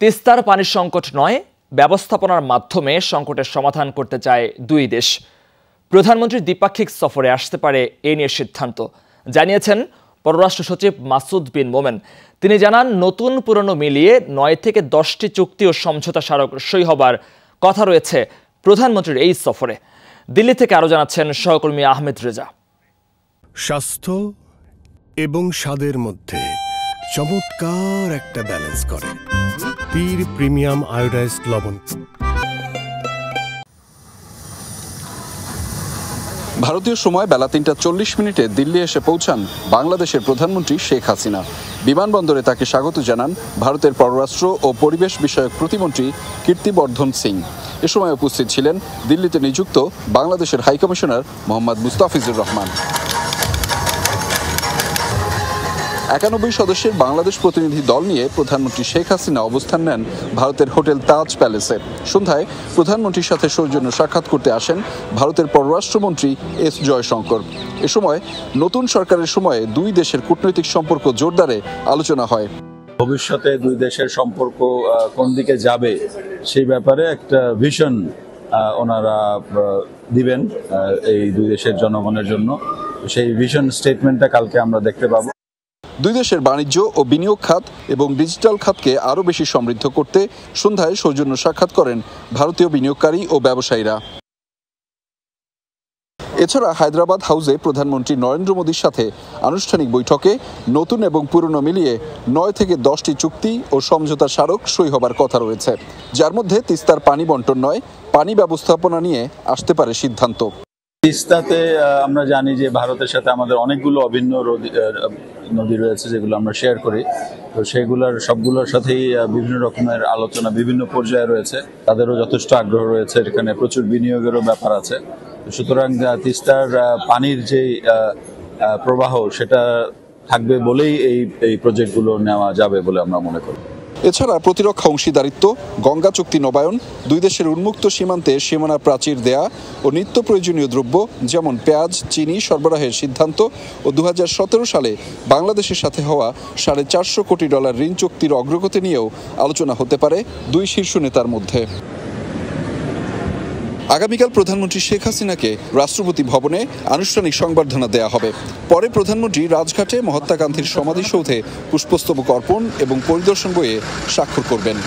তিস্তার পানির সংকট নয়, ব্যবস্থাপনার মাধ্যমে সংকটের সমাধান করতে চায় দুই দেশ। প্রধানমন্ত্রীর দ্বিপাক্ষিক সফরে আসতে পারে এ নিয়ে সিদ্ধান্ত জানিয়েছেন পররাষ্ট্র সচিব মাসুদ বিন মোমেন। তিনি জানান, নতুন পুরনো মিলিয়ে 9 থেকে 10টি চুক্তি ও সমঝোতা স্মারক সই হবার কথা রয়েছে প্রধানমন্ত্রীর এই সফরে। দিল্লি থেকে আরও জানাচ্ছেন সহকর্মী আহমেদ রেজা। স্বাস্থ্য এবং স্বাদের মধ্যে চমৎকার একটা ব্যালেন্স করে পীর প্রিমিয়াম আয়োডাইজড লবণ। ভারতীয় সময় বেলা 3:40 দিল্লি এসে পৌঁছান বাংলাদেশের প্রধানমন্ত্রী শেখ হাসিনা। বিমানবন্দরে তাকে স্বাগত জানান ভারতের পররাষ্ট্র ও পরিবেশ বিষয়ক প্রতিমন্ত্রী কীর্তিবর্ধন সিং। এ সময় উপস্থিত ছিলেন দিল্লিতে নিযুক্ত বাংলাদেশের হাইকমিশনার মোহাম্মদ মুস্তাফিজুর রহমান। 91 সদস্যের বাংলাদেশ প্রতিনিধি দল নিয়ে প্রধানমন্ত্রী শেখ হাসিনা অবস্থান নেন ভারতের হোটেল তাজ প্যালেসে। সন্ধ্যায় প্রধানমন্ত্রীর সাথে সৌজন্য সাক্ষাৎ করতে আসেন ভারতের পররাষ্ট্রমন্ত্রী এস জয়শঙ্কর। এ সময় নতুন সরকারের সময়ে দুই দেশের কূটনৈতিক সম্পর্ক জোরদারে আলোচনা হয়। ভবিষ্যতে দুই দেশের সম্পর্ক কোন দিকে যাবে সেই ব্যাপারে একটা ভিশন ওনারা দিবেন এই দুই দেশের জনগণের জন্য। সেই ভিশন স্টেটমেন্টটা কালকে আমরা দেখতে পাবো। দুই দেশের বাণিজ্য ও বিনিয়োগ খাত এবং ডিজিটাল খাতকে আরও বেশি সমৃদ্ধ করতে সন্ধ্যায় সৌজন্য সাক্ষাৎ করেন ভারতীয় বিনিয়োগকারী ও ব্যবসায়ীরা। এছাড়া হায়দ্রাবাদ হাউসে প্রধানমন্ত্রী নরেন্দ্র মোদীর সাথে আনুষ্ঠানিক বৈঠকে নতুন এবং পুরনো মিলিয়ে 9 থেকে 10টি চুক্তি ও সমঝোতা স্মারক সই হবার কথা রয়েছে, যার মধ্যে তিস্তার পানি বন্টন নয়, পানি ব্যবস্থাপনা নিয়ে আসতে পারে সিদ্ধান্ত। তিস্তাতে আমরা জানি যে ভারতের সাথে আমাদের অনেকগুলো অভিন্ন নদী রয়েছে যেগুলো আমরা শেয়ার করি। তো সেগুলোর সবগুলোর সাথেই বিভিন্ন রকমের আলোচনা বিভিন্ন পর্যায়ে রয়েছে। তাদেরও যথেষ্ট আগ্রহ রয়েছে, এখানে প্রচুর বিনিয়োগেরও ব্যাপার আছে। সুতরাং তিস্তার পানির যে প্রবাহ সেটা থাকবে বলেই এই প্রজেক্টগুলো নেওয়া যাবে বলে আমরা মনে করি। এছাড়া প্রতিরক্ষা অংশীদারিত্ব, গঙ্গা চুক্তি নবায়ন, দুই দেশের উন্মুক্ত সীমান্তে সীমানা প্রাচীর দেয়া ও নিত্য প্রয়োজনীয় দ্রব্য যেমন পেঁয়াজ, চিনি সরবরাহের সিদ্ধান্ত ও 2017 সালে বাংলাদেশের সাথে হওয়া $450 কোটি ঋণ চুক্তির অগ্রগতি নিয়েও আলোচনা হতে পারে দুই শীর্ষ নেতার মধ্যে। আগামীকাল প্রধানমন্ত্রী শেখ হাসিনাকে রাষ্ট্রপতি ভবনে আনুষ্ঠানিক সংবর্ধনা দেয়া হবে। পরে প্রধানমন্ত্রী রাজঘাটে মহাত্মা গান্ধীর সমাধিসৌধে পুষ্পস্তবক অর্পণ এবং পরিদর্শন বইয়ে স্বাক্ষর করবেন।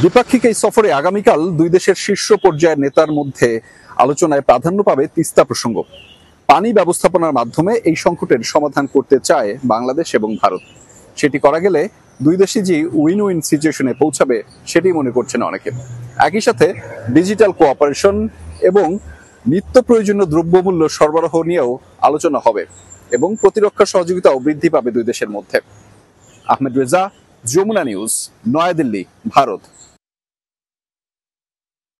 দ্বিপাক্ষিক এই সফরে আগামীকাল দুই দেশের শীর্ষ পর্যায়ের নেতার মধ্যে আলোচনায় প্রাধান্য পাবে তিস্তা প্রসঙ্গ। পানি ব্যবস্থাপনার মাধ্যমে এই সংকটের সমাধান করতে চায় বাংলাদেশ এবং ভারত। সেটি করা গেলে দুই দেশই যে উইন উইন সিচুয়েশনে পৌঁছাবে সেটি মনে করছেন অনেকে। একই সাথে ডিজিটাল কোঅপারেশন এবং নিত্য প্রয়োজনীয় দ্রব্যমূল্য সরবরাহ নিয়েও আলোচনা হবে এবং প্রতিরক্ষা সহযোগিতাও বৃদ্ধি পাবে দুই দেশের মধ্যে। আহমেদ রেজা, যমুনা নিউজ, নয়াদিল্লি, ভারত।